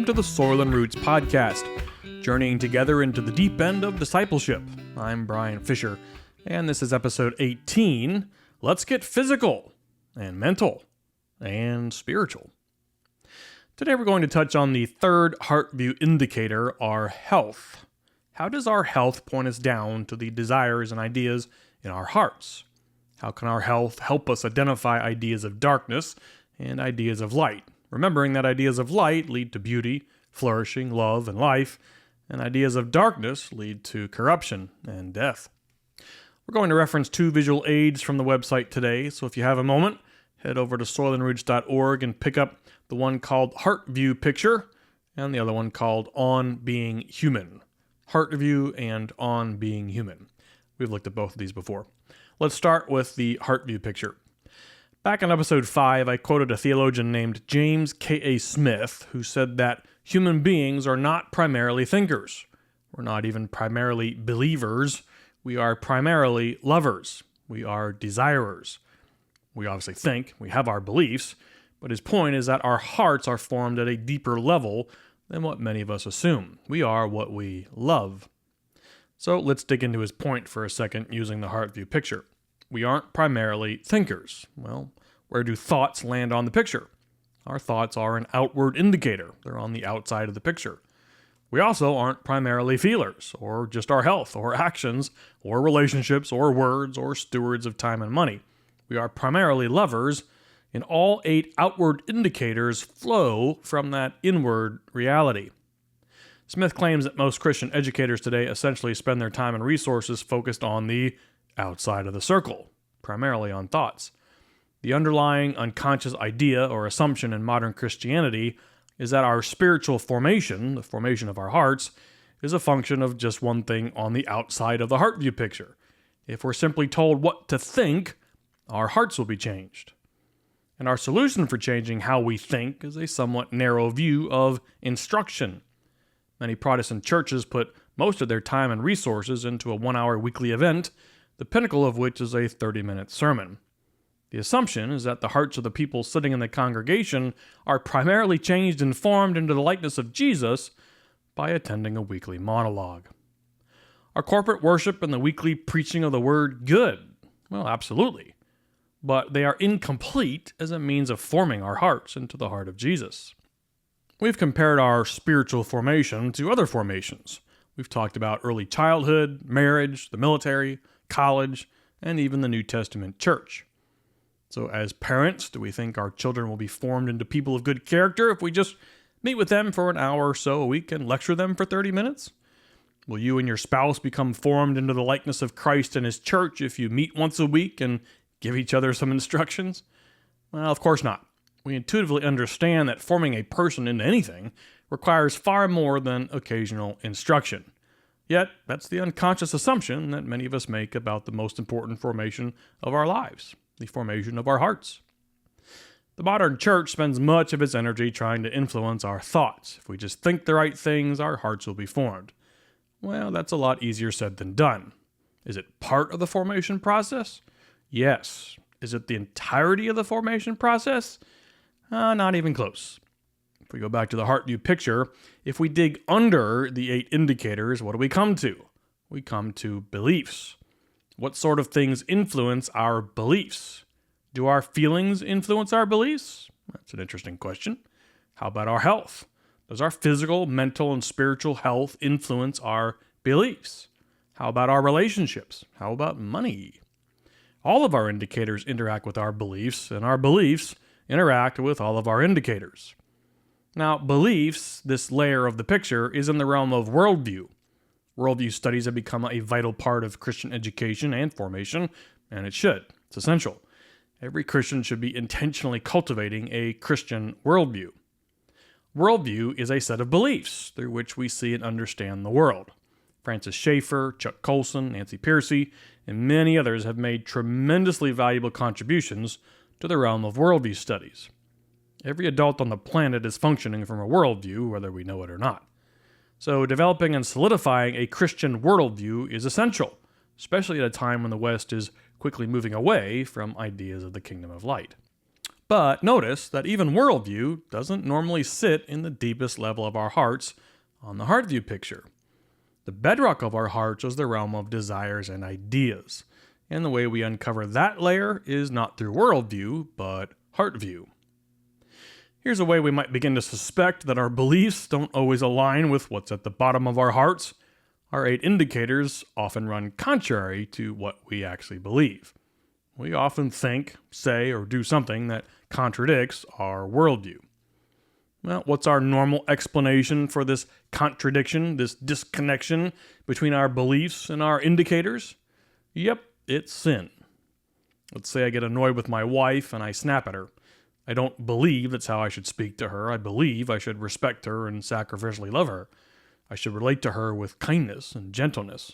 to the Soil and Roots podcast, journeying together into the deep end of discipleship. I'm Brian Fisher, and this is episode 18, Let's Get Physical, and Mental, and Spiritual. Today we're going to touch on the third Heartview indicator, our health. How does our health point us down to the desires and ideas in our hearts? How can our health help us identify ideas of darkness and ideas of light? Remembering that ideas of light lead to beauty, flourishing, love, and life, and ideas of darkness lead to corruption and death. We're going to reference two visual aids from the website today, so if you have a moment, head over to soilandroots.org and pick up the one called Heartview Picture and the other one called On Being Human. Heartview and On Being Human. We've looked at both of these before. Let's start with the Heartview picture. Back in episode 5, I quoted a theologian named James K.A. Smith, who said that human beings are not primarily thinkers. We're not even primarily believers. We are primarily lovers. We are desirers. We obviously think, we have our beliefs, but his point is that our hearts are formed at a deeper level than what many of us assume. We are what we love. So let's dig into his point for a second using the Heartview picture. We aren't primarily thinkers. Well, where do thoughts land on the picture? Our thoughts are an outward indicator. They're on the outside of the picture. We also aren't primarily feelers, or just our health, or actions, or relationships, or words, or stewards of time and money. We are primarily lovers, and all 8 outward indicators flow from that inward reality. Smith claims that most Christian educators today essentially spend their time and resources focused on the outside of the circle, primarily on thoughts. The underlying unconscious idea or assumption in modern Christianity is that our spiritual formation, the formation of our hearts, is a function of just one thing on the outside of the Heartview picture. If we're simply told what to think, our hearts will be changed. And our solution for changing how we think is a somewhat narrow view of instruction. Many Protestant churches put most of their time and resources into a 1-hour weekly event, the pinnacle of which is a 30-minute sermon. The assumption is that the hearts of the people sitting in the congregation are primarily changed and formed into the likeness of Jesus by attending a weekly monologue. Are corporate worship and the weekly preaching of the word good? Well, absolutely. But they are incomplete as a means of forming our hearts into the heart of Jesus. We've compared our spiritual formation to other formations. We've talked about early childhood, marriage, the military, college, and even the New Testament church. So as parents, do we think our children will be formed into people of good character if we just meet with them for an hour or so a week and lecture them for 30 minutes? Will you and your spouse become formed into the likeness of Christ and His church if you meet once a week and give each other some instructions? Well, of course not. We intuitively understand that forming a person into anything requires far more than occasional instruction. Yet, that's the unconscious assumption that many of us make about the most important formation of our lives, the formation of our hearts. The modern church spends much of its energy trying to influence our thoughts. If we just think the right things, our hearts will be formed. Well, that's a lot easier said than done. Is it part of the formation process? Yes. Is it the entirety of the formation process? Not even close. If we go back to the Heartview picture, if we dig under the 8 indicators, what do we come to? We come to beliefs. What sort of things influence our beliefs? Do our feelings influence our beliefs? That's an interesting question. How about our health? Does our physical, mental, and spiritual health influence our beliefs? How about our relationships? How about money? All of our indicators interact with our beliefs, and our beliefs interact with all of our indicators. Now, beliefs, this layer of the picture, is in the realm of worldview. Worldview studies have become a vital part of Christian education and formation, and it should. It's essential. Every Christian should be intentionally cultivating a Christian worldview. Worldview is a set of beliefs through which we see and understand the world. Francis Schaeffer, Chuck Colson, Nancy Pearcey, and many others have made tremendously valuable contributions to the realm of worldview studies. Every adult on the planet is functioning from a worldview, whether we know it or not. So developing and solidifying a Christian worldview is essential, especially at a time when the West is quickly moving away from ideas of the kingdom of light. But notice that even worldview doesn't normally sit in the deepest level of our hearts on the Heartview picture. The bedrock of our hearts is the realm of desires and ideas. And the way we uncover that layer is not through worldview, but Heartview. Here's a way we might begin to suspect that our beliefs don't always align with what's at the bottom of our hearts. Our 8 indicators often run contrary to what we actually believe. We often think, say, or do something that contradicts our worldview. Well, what's our normal explanation for this contradiction, this disconnection between our beliefs and our indicators? Yep, it's sin. Let's say I get annoyed with my wife and I snap at her. I don't believe that's how I should speak to her. I believe I should respect her and sacrificially love her. I should relate to her with kindness and gentleness.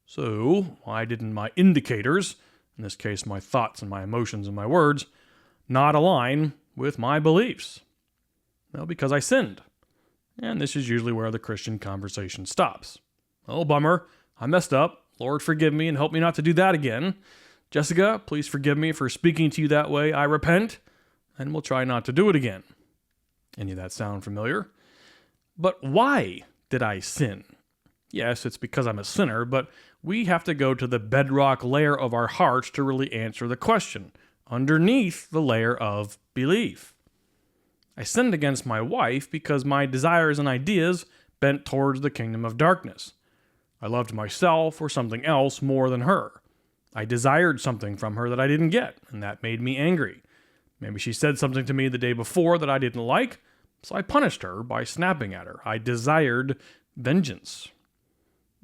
So, why didn't my indicators, in this case my thoughts and my emotions and my words, not align with my beliefs? Well, because I sinned. And this is usually where the Christian conversation stops. Oh, bummer. I messed up. Lord, forgive me and help me not to do that again. Jessica, please forgive me for speaking to you that way. I repent, and we'll try not to do it again. Any of that sound familiar? But why did I sin? Yes, it's because I'm a sinner, but we have to go to the bedrock layer of our hearts to really answer the question, underneath the layer of belief. I sinned against my wife because my desires and ideas bent towards the kingdom of darkness. I loved myself or something else more than her. I desired something from her that I didn't get, and that made me angry. Maybe she said something to me the day before that I didn't like, so I punished her by snapping at her. I desired vengeance.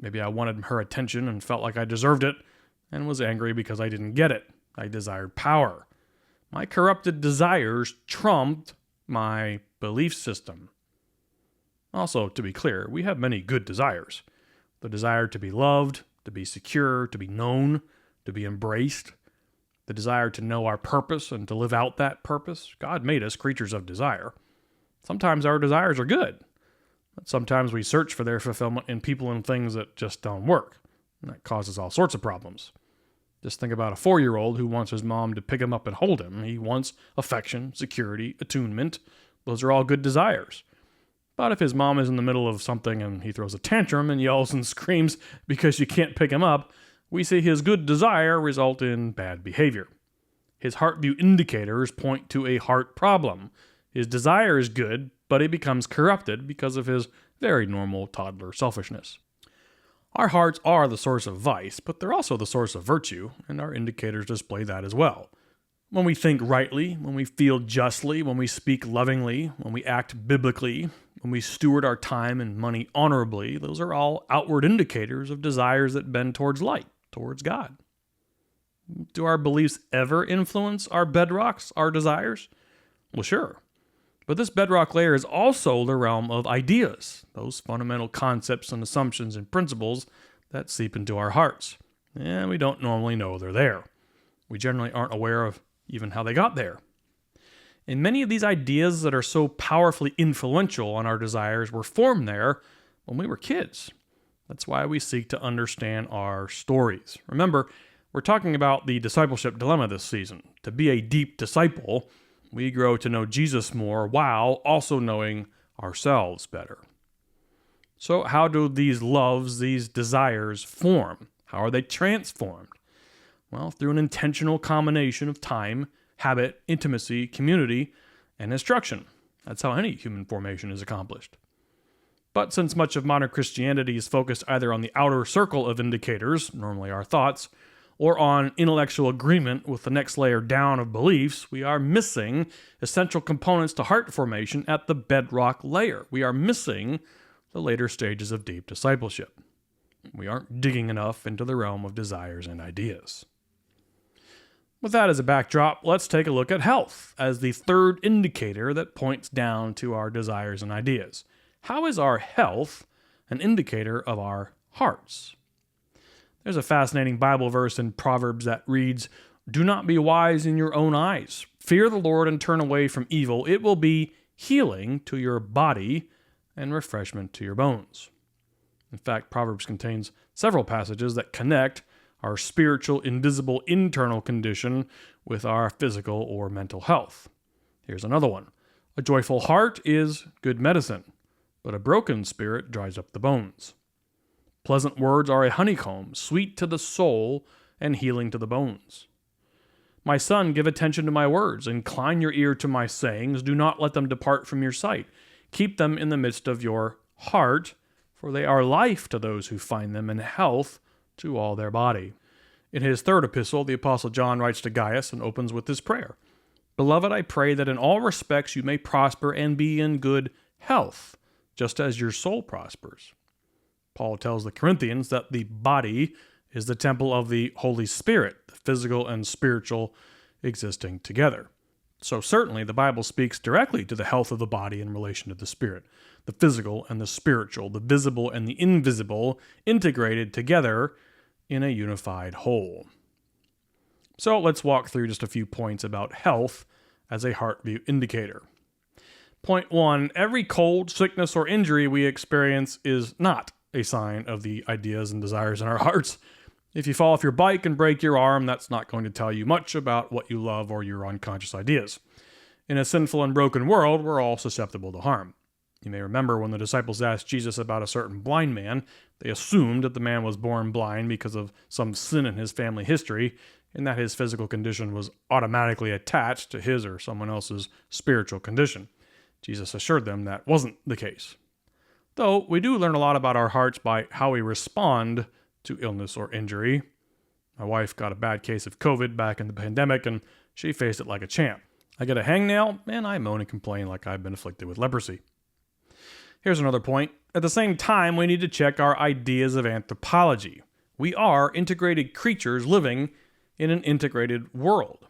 Maybe I wanted her attention and felt like I deserved it, and was angry because I didn't get it. I desired power. My corrupted desires trumped my belief system. Also, to be clear, we have many good desires. The desire to be loved, to be secure, to be known, to be embraced. The desire to know our purpose and to live out that purpose. God made us creatures of desire. Sometimes our desires are good, but sometimes we search for their fulfillment in people and things that just don't work. And that causes all sorts of problems. Just think about a 4-year-old who wants his mom to pick him up and hold him. He wants affection, security, attunement. Those are all good desires. But if his mom is in the middle of something and he throws a tantrum and yells and screams because she can't pick him up, we see his good desire result in bad behavior. His Heartview indicators point to a heart problem. His desire is good, but it becomes corrupted because of his very normal toddler selfishness. Our hearts are the source of vice, but they're also the source of virtue, and our indicators display that as well. When we think rightly, when we feel justly, when we speak lovingly, when we act biblically, when we steward our time and money honorably, those are all outward indicators of desires that bend towards light, towards God. Do our beliefs ever influence our bedrocks, our desires? Well, sure. But this bedrock layer is also the realm of ideas, those fundamental concepts and assumptions and principles that seep into our hearts. And we don't normally know they're there. We generally aren't aware of even how they got there. And many of these ideas that are so powerfully influential on our desires were formed there when we were kids. That's why we seek to understand our stories. Remember, we're talking about the discipleship dilemma this season. To be a deep disciple, we grow to know Jesus more while also knowing ourselves better. So how do these loves, these desires form? How are they transformed? Well, through an intentional combination of time, habit, intimacy, community, and instruction. That's how any human formation is accomplished. But since much of modern Christianity is focused either on the outer circle of indicators, normally our thoughts, or on intellectual agreement with the next layer down of beliefs, we are missing essential components to heart formation at the bedrock layer. We are missing the later stages of deep discipleship. We aren't digging enough into the realm of desires and ideas. With that as a backdrop, let's take a look at health as the third indicator that points down to our desires and ideas. How is our health an indicator of our hearts? There's a fascinating Bible verse in Proverbs that reads, "Do not be wise in your own eyes. Fear the Lord and turn away from evil. It will be healing to your body and refreshment to your bones." In fact, Proverbs contains several passages that connect our spiritual, invisible, internal condition with our physical or mental health. Here's another one. A joyful heart is good medicine, but a broken spirit dries up the bones. Pleasant words are a honeycomb, sweet to the soul and healing to the bones. My son, give attention to my words. Incline your ear to my sayings. Do not let them depart from your sight. Keep them in the midst of your heart, for they are life to those who find them and health to all their body. In his third epistle, the Apostle John writes to Gaius and opens with this prayer. Beloved, I pray that in all respects you may prosper and be in good health, just as your soul prospers. Paul tells the Corinthians that the body is the temple of the Holy Spirit, the physical and spiritual existing together. So certainly the Bible speaks directly to the health of the body in relation to the spirit, the physical and the spiritual, the visible and the invisible, integrated together in a unified whole. So let's walk through just a few points about health as a Heartview indicator. Point 1, every cold, sickness, or injury we experience is not a sign of the ideas and desires in our hearts. If you fall off your bike and break your arm, that's not going to tell you much about what you love or your unconscious ideas. In a sinful and broken world, we're all susceptible to harm. You may remember when the disciples asked Jesus about a certain blind man, they assumed that the man was born blind because of some sin in his family history, and that his physical condition was automatically attached to his or someone else's spiritual condition. Jesus assured them that wasn't the case. Though we do learn a lot about our hearts by how we respond to illness or injury. My wife got a bad case of COVID back in the pandemic, and she faced it like a champ. I get a hangnail, and I moan and complain like I've been afflicted with leprosy. Here's another point. At the same time, we need to check our ideas of anthropology. We are integrated creatures living in an integrated world.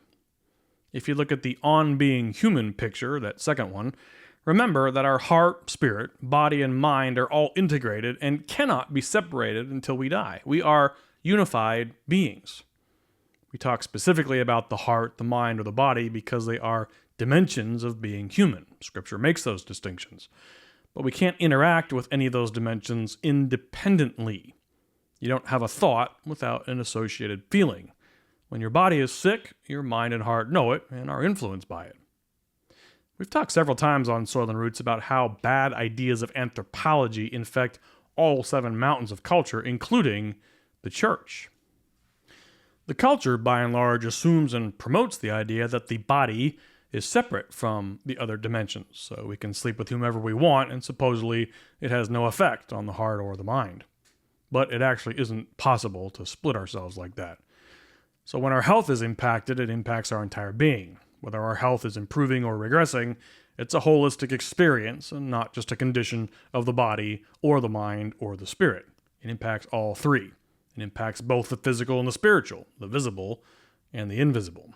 If you look at the on-being human picture, that second one, remember that our heart, spirit, body, and mind are all integrated and cannot be separated until we die. We are unified beings. We talk specifically about the heart, the mind, or the body because they are dimensions of being human. Scripture makes those distinctions. But we can't interact with any of those dimensions independently. You don't have a thought without an associated feeling. When your body is sick, your mind and heart know it and are influenced by it. We've talked several times on Soil and Roots about how bad ideas of anthropology infect all 7 mountains of culture, including the church. The culture, by and large, assumes and promotes the idea that the body is separate from the other dimensions, so we can sleep with whomever we want, and supposedly it has no effect on the heart or the mind. But it actually isn't possible to split ourselves like that. So when our health is impacted, it impacts our entire being. Whether our health is improving or regressing, it's a holistic experience and not just a condition of the body or the mind or the spirit. It impacts all 3. It impacts both the physical and the spiritual, the visible and the invisible.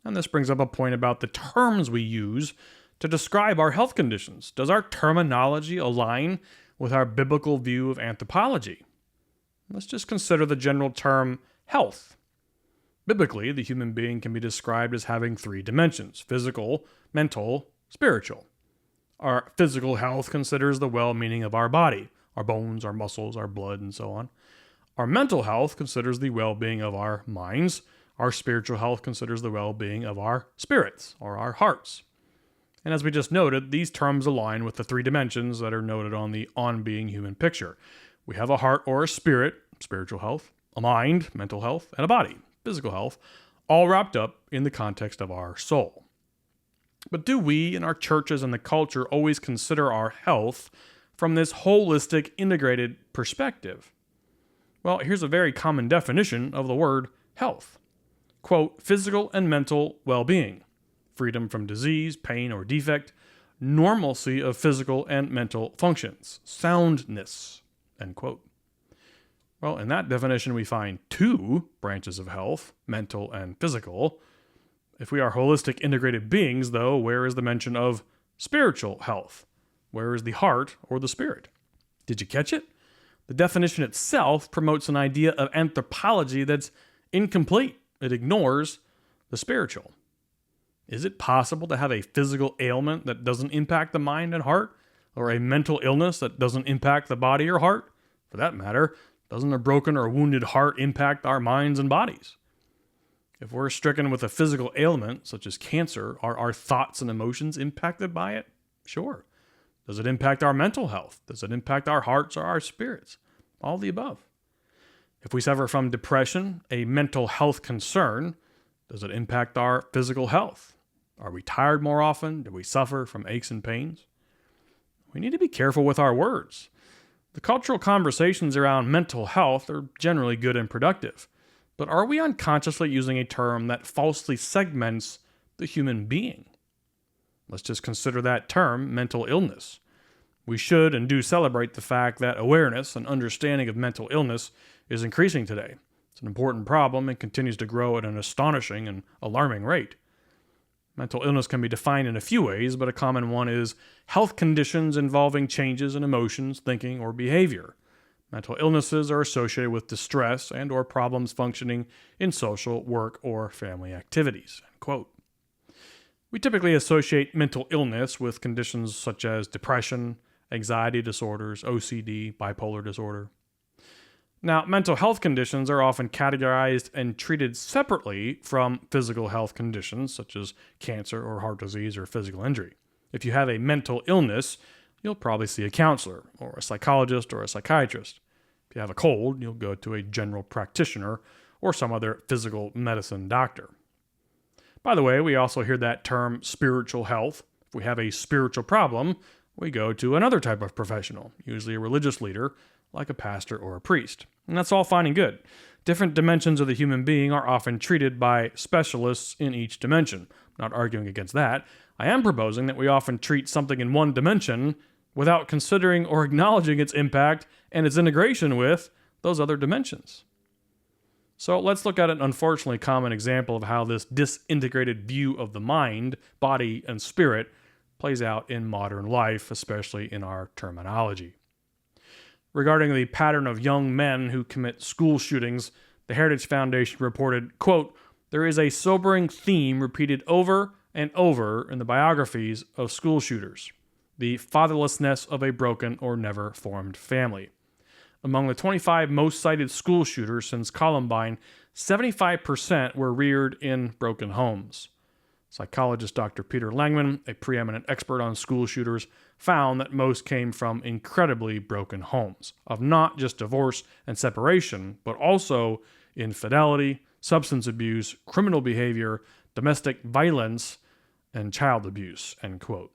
And this brings up a point about the terms we use to describe our health conditions. Does our terminology align with our biblical view of anthropology? Let's just consider the general term health. Biblically, the human being can be described as having 3 dimensions: physical, mental, spiritual. Our physical health considers the well-being of our body, our bones, our muscles, our blood, and so on. Our mental health considers the well-being of our minds. Our spiritual health considers the well-being of our spirits, or our hearts. And as we just noted, these terms align with the 3 dimensions that are noted on the on-being human picture. We have a heart or a spirit, spiritual health, a mind, mental health, and a body, physical health, all wrapped up in the context of our soul. But do we, in our churches and the culture, always consider our health from this holistic, integrated perspective? Well, here's a very common definition of the word health. Quote, physical and mental well-being, freedom from disease, pain, or defect, normalcy of physical and mental functions, soundness, end quote. Well, in that definition, we find 2 branches of health, mental and physical. If we are holistic, integrated beings, though, where is the mention of spiritual health? Where is the heart or the spirit? Did you catch it? The definition itself promotes an idea of anthropology that's incomplete. It ignores the spiritual. Is it possible to have a physical ailment that doesn't impact the mind and heart? Or a mental illness that doesn't impact the body or heart? For that matter, doesn't a broken or wounded heart impact our minds and bodies? If we're stricken with a physical ailment, such as cancer, are our thoughts and emotions impacted by it? Sure. Does it impact our mental health? Does it impact our hearts or our spirits? All the above. If we suffer from depression, a mental health concern, does it impact our physical health? Are we tired more often? Do we suffer from aches and pains? We need to be careful with our words. The cultural conversations around mental health are generally good and productive, but are we unconsciously using a term that falsely segments the human being? Let's just consider that term mental illness. We should and do celebrate the fact that awareness and understanding of mental illness is increasing today. It's an important problem and continues to grow at an astonishing and alarming rate. Mental illness can be defined in a few ways, but a common one is health conditions involving changes in emotions, thinking, or behavior. Mental illnesses are associated with distress and or problems functioning in social, work, or family activities. End quote. We typically associate mental illness with conditions such as depression, anxiety disorders, OCD, bipolar disorder. Now, mental health conditions are often categorized and treated separately from physical health conditions such as cancer or heart disease or physical injury. If you have a mental illness, you'll probably see a counselor or a psychologist or a psychiatrist. If you have a cold, you'll go to a general practitioner or some other physical medicine doctor. By the way, we also hear that term spiritual health. If we have a spiritual problem, we go to another type of professional, usually a religious leader, like a pastor or a priest. And that's all fine and good. Different dimensions of the human being are often treated by specialists in each dimension. I'm not arguing against that. I am proposing that we often treat something in one dimension without considering or acknowledging its impact and its integration with those other dimensions. So let's look at an unfortunately common example of how this disintegrated view of the mind, body, and spirit plays out in modern life, especially in our terminology. Regarding the pattern of young men who commit school shootings, the Heritage Foundation reported, quote, "There is a sobering theme repeated over and over in the biographies of school shooters, the fatherlessness of a broken or never formed family. Among the 25 most cited school shooters since Columbine, 75% were reared in broken homes." Psychologist Dr. Peter Langman, a preeminent expert on school shooters, found that most came from incredibly broken homes, of not just divorce and separation, but also infidelity, substance abuse, criminal behavior, domestic violence, and child abuse, end quote.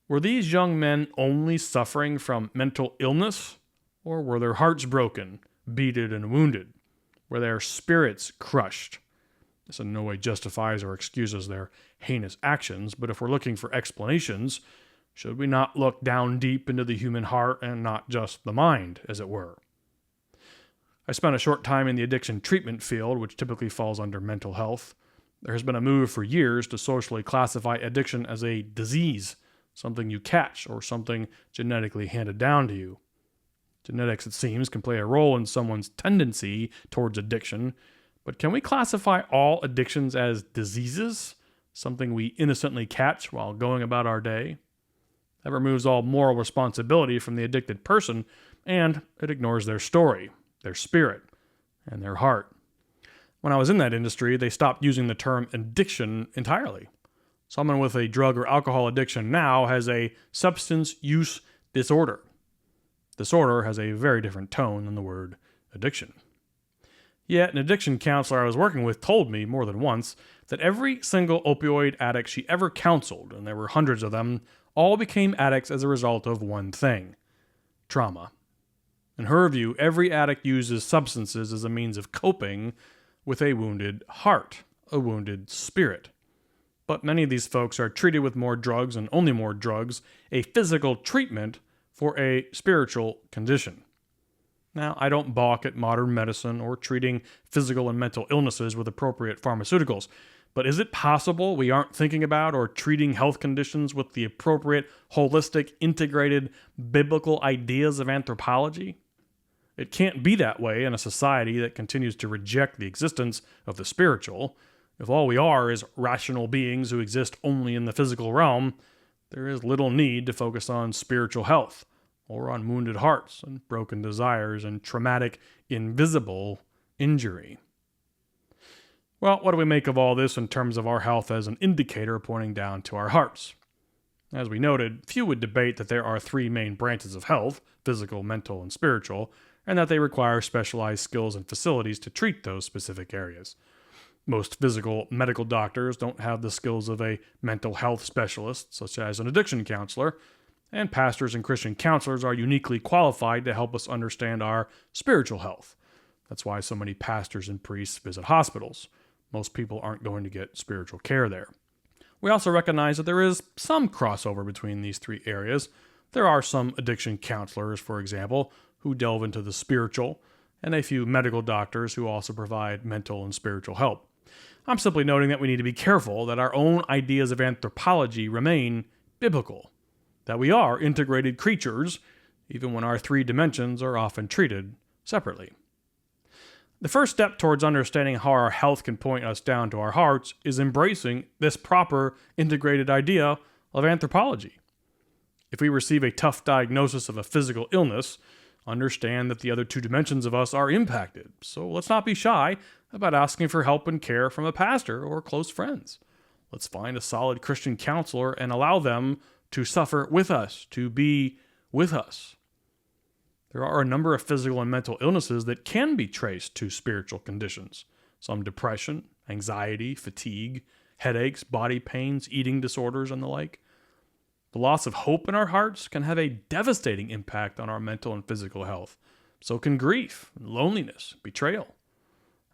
Were these young men only suffering from mental illness, or were their hearts broken, beaten, and wounded? Were their spirits crushed? This in no way justifies or excuses their heinous actions, but if we're looking for explanations, should we not look down deep into the human heart and not just the mind, as it were? I spent a short time in the addiction treatment field, which typically falls under mental health. There has been a move for years to socially classify addiction as a disease, something you catch or something genetically handed down to you. Genetics, it seems, can play a role in someone's tendency towards addiction, but can we classify all addictions as diseases, something we innocently catch while going about our day? That removes all moral responsibility from the addicted person, and it ignores their story, their spirit, and their heart. When I was in that industry, they stopped using the term addiction entirely. Someone with a drug or alcohol addiction now has a substance use disorder. Disorder has a very different tone than the word addiction. Yet an addiction counselor I was working with told me more than once that every single opioid addict she ever counseled, and there were hundreds of them, all became addicts as a result of one thing: trauma. In her view, every addict uses substances as a means of coping with a wounded heart, a wounded spirit. But many of these folks are treated with more drugs and only more drugs, a physical treatment for a spiritual condition. Now, I don't balk at modern medicine or treating physical and mental illnesses with appropriate pharmaceuticals, but is it possible we aren't thinking about or treating health conditions with the appropriate, holistic, integrated, biblical ideas of anthropology? It can't be that way in a society that continues to reject the existence of the spiritual. If all we are is rational beings who exist only in the physical realm, there is little need to focus on spiritual health, or on wounded hearts and broken desires and traumatic, invisible injury. Well, what do we make of all this in terms of our health as an indicator pointing down to our hearts? As we noted, few would debate that there are three main branches of health: physical, mental, and spiritual, and that they require specialized skills and facilities to treat those specific areas. Most physical medical doctors don't have the skills of a mental health specialist, such as an addiction counselor, and pastors and Christian counselors are uniquely qualified to help us understand our spiritual health. That's why so many pastors and priests visit hospitals. Most people aren't going to get spiritual care there. We also recognize that there is some crossover between these three areas. There are some addiction counselors, for example, who delve into the spiritual, and a few medical doctors who also provide mental and spiritual help. I'm simply noting that we need to be careful that our own ideas of anthropology remain biblical, that we are integrated creatures, even when our three dimensions are often treated separately. The first step towards understanding how our health can point us down to our hearts is embracing this proper integrated idea of anthropology. If we receive a tough diagnosis of a physical illness, understand that the other two dimensions of us are impacted. So let's not be shy about asking for help and care from a pastor or close friends. Let's find a solid Christian counselor and allow them to suffer with us, to be with us. There are a number of physical and mental illnesses that can be traced to spiritual conditions. Some depression, anxiety, fatigue, headaches, body pains, eating disorders, and the like. The loss of hope in our hearts can have a devastating impact on our mental and physical health. So can grief, loneliness, betrayal.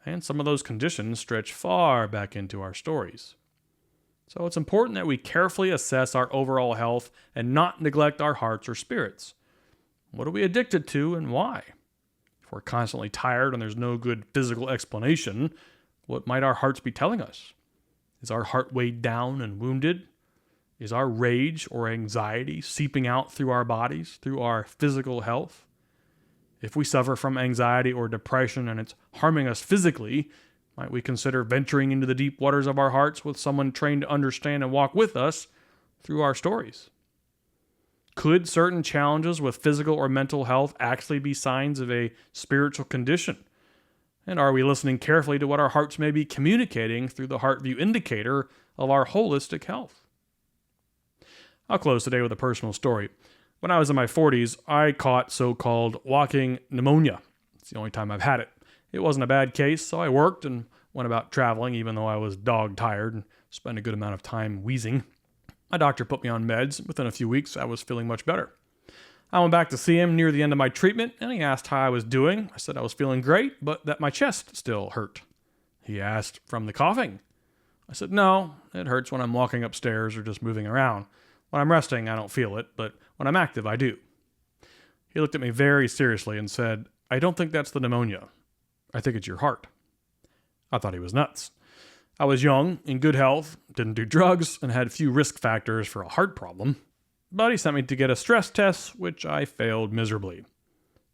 And some of those conditions stretch far back into our stories. So it's important that we carefully assess our overall health and not neglect our hearts or spirits. What are we addicted to and why? If we're constantly tired and there's no good physical explanation, what might our hearts be telling us? Is our heart weighed down and wounded? Is our rage or anxiety seeping out through our bodies, through our physical health? If we suffer from anxiety or depression and it's harming us physically, might we consider venturing into the deep waters of our hearts with someone trained to understand and walk with us through our stories? Could certain challenges with physical or mental health actually be signs of a spiritual condition? And are we listening carefully to what our hearts may be communicating through the Heartview indicator of our holistic health? I'll close today with a personal story. When I was in my 40s, I caught so-called walking pneumonia. It's the only time I've had it. It wasn't a bad case, so I worked and went about traveling, even though I was dog-tired and spent a good amount of time wheezing. My doctor put me on meds. Within a few weeks, I was feeling much better. I went back to see him near the end of my treatment, and he asked how I was doing. I said I was feeling great, but that my chest still hurt. He asked, "From the coughing?" I said, "No, it hurts when I'm walking upstairs or just moving around. When I'm resting, I don't feel it, but when I'm active, I do." He looked at me very seriously and said, "I don't think that's the pneumonia. I think it's your heart." I thought he was nuts. I was young, in good health, didn't do drugs, and had few risk factors for a heart problem. But he sent me to get a stress test, which I failed miserably.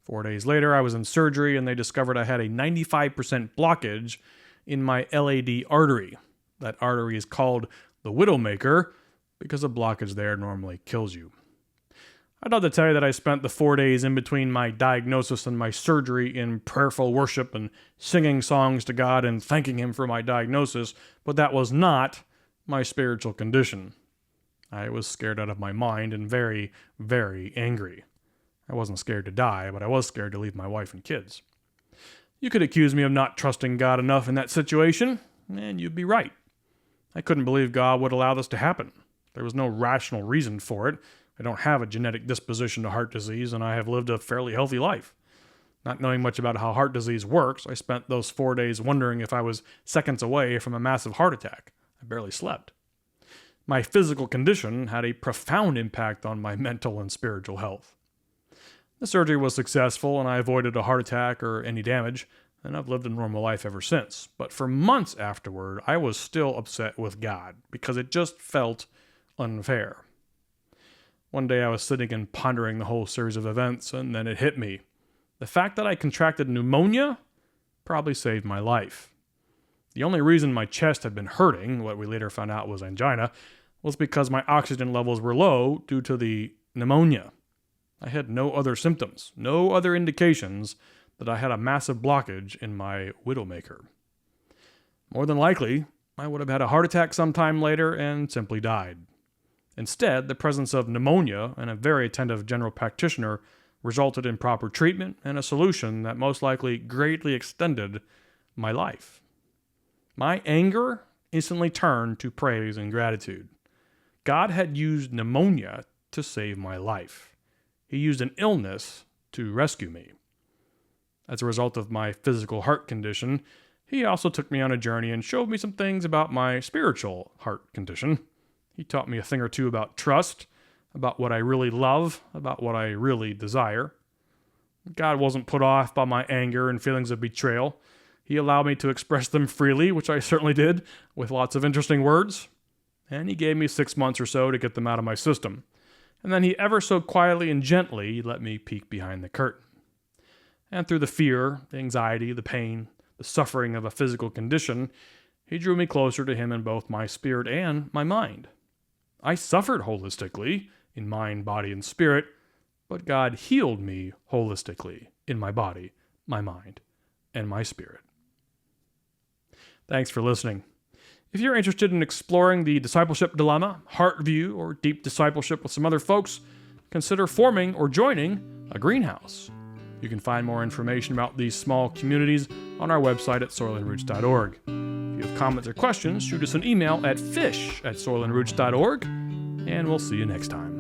4 days later, I was in surgery, and they discovered I had a 95% blockage in my LAD artery. That artery is called the widowmaker because a blockage there normally kills you. I'd love to tell you that I spent the 4 days in between my diagnosis and my surgery in prayerful worship and singing songs to God and thanking Him for my diagnosis, but that was not my spiritual condition. I was scared out of my mind and very, very angry. I wasn't scared to die, but I was scared to leave my wife and kids. You could accuse me of not trusting God enough in that situation, and you'd be right. I couldn't believe God would allow this to happen. There was no rational reason for it. I don't have a genetic disposition to heart disease, and I have lived a fairly healthy life. Not knowing much about how heart disease works, I spent those 4 days wondering if I was seconds away from a massive heart attack. I barely slept. My physical condition had a profound impact on my mental and spiritual health. The surgery was successful, and I avoided a heart attack or any damage, and I've lived a normal life ever since. But for months afterward, I was still upset with God because it just felt unfair. One day I was sitting and pondering the whole series of events, and then it hit me. The fact that I contracted pneumonia probably saved my life. The only reason my chest had been hurting, what we later found out was angina, was because my oxygen levels were low due to the pneumonia. I had no other symptoms, no other indications that I had a massive blockage in my widowmaker. more than likely, I would have had a heart attack sometime later and simply died. Instead, the presence of pneumonia and a very attentive general practitioner resulted in proper treatment and a solution that most likely greatly extended my life. My anger instantly turned to praise and gratitude. God had used pneumonia to save my life. He used an illness to rescue me. As a result of my physical heart condition, He also took me on a journey and showed me some things about my spiritual heart condition. He taught me a thing or two about trust, about what I really love, about what I really desire. God wasn't put off by my anger and feelings of betrayal. He allowed me to express them freely, which I certainly did, with lots of interesting words. And He gave me 6 months or so to get them out of my system. And then He ever so quietly and gently let me peek behind the curtain. And through the fear, the anxiety, the pain, the suffering of a physical condition, He drew me closer to Him in both my spirit and my mind. I suffered holistically, in mind, body, and spirit, but God healed me holistically in my body, my mind, and my spirit. Thanks for listening. If you're interested in exploring the discipleship dilemma, Heartview, or deep discipleship with some other folks, consider forming or joining a greenhouse. You can find more information about these small communities on our website at soilandroots.org. If you have comments or questions, shoot us an email at fish@soilandroots.org, and we'll see you next time.